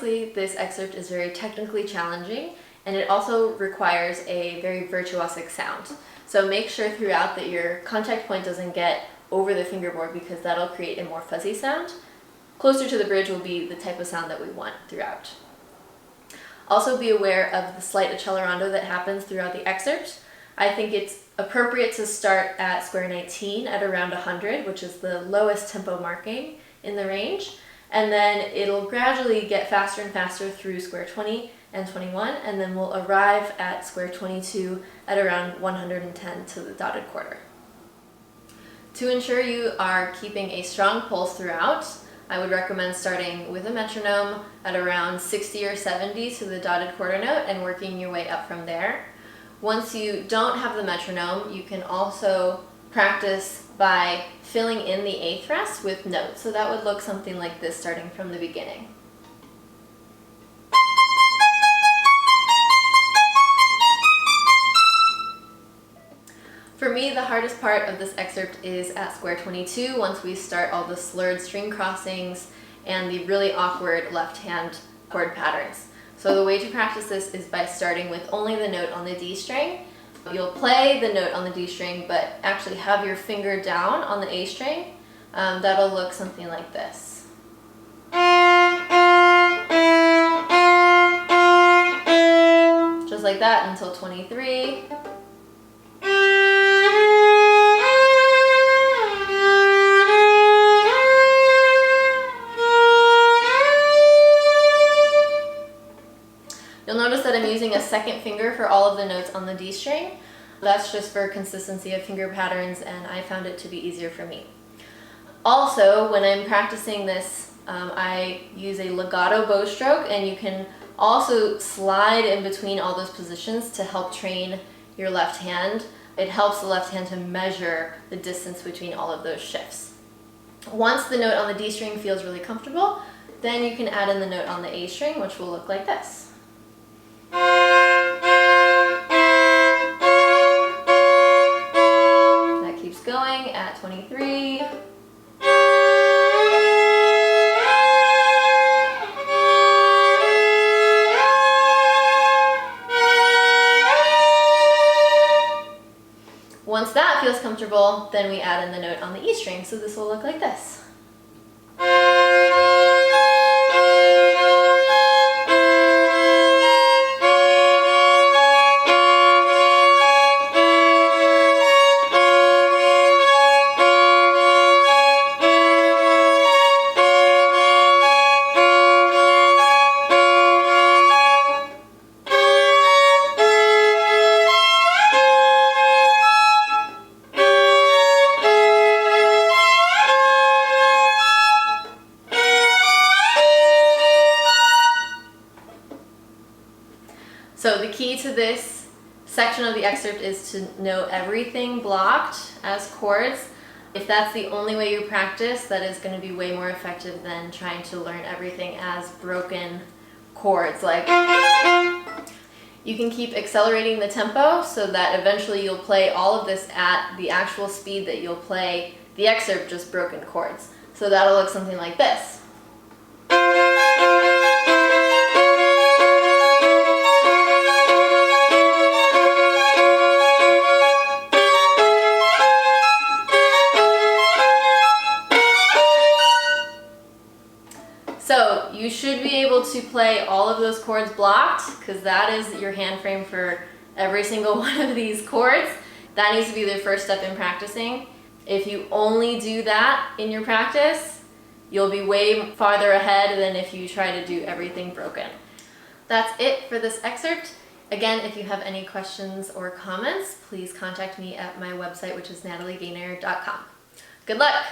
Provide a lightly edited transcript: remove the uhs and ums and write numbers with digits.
Obviously, this excerpt is very technically challenging, and it also requires a very virtuosic sound. So make sure throughout that your contact point doesn't get over the fingerboard, because that'll create a more fuzzy sound. Closer to the bridge will be the type of sound that we want throughout. Also be aware of the slight accelerando that happens throughout the excerpt. I think it's appropriate to start at square 19 at around 100, which is the lowest tempo marking in the range, and then it'll gradually get faster and faster through square 20 and 21, and then we'll arrive at square 22 at around 110 to the dotted quarter. To ensure you are keeping a strong pulse throughout, I would recommend starting with a metronome at around 60 or 70 to the dotted quarter note and working your way up from there. Once you don't have the metronome, you can also practice by filling in the eighth rest with notes. So that would look something like this starting from the beginning. For me, the hardest part of this excerpt is at square 22, once we start all the slurred string crossings and the really awkward left-hand chord patterns. So the way to practice this is by starting with only the note on the D string. You'll play the note on the D string, but actually have your finger down on the A string. That'll look something like this. Just like that until 23. You'll notice that I'm using a second finger for all of the notes on the D string. That's just for consistency of finger patterns, and I found it to be easier for me. Also, when I'm practicing this, I use a legato bow stroke, and you can also slide in between all those positions to help train your left hand. It helps the left hand to measure the distance between all of those shifts. Once the note on the D string feels really comfortable, then you can add in the note on the A string, which will look like this. That keeps going at 23. Once that feels comfortable, then we add in the note on the E string, so this will look like this. So the key to this section of the excerpt is to know everything blocked as chords. If that's the only way you practice, that is going to be way more effective than trying to learn everything as broken chords. Like, you can keep accelerating the tempo so that eventually you'll play all of this at the actual speed that you'll play the excerpt, just broken chords. So that'll look something like this. So you should be able to play all of those chords blocked, because that is your hand frame for every single one of these chords. That needs to be the first step in practicing. If you only do that in your practice, you'll be way farther ahead than if you try to do everything broken. That's it for this excerpt. Again, if you have any questions or comments, please contact me at my website, which is nataliegaynor.com. Good luck!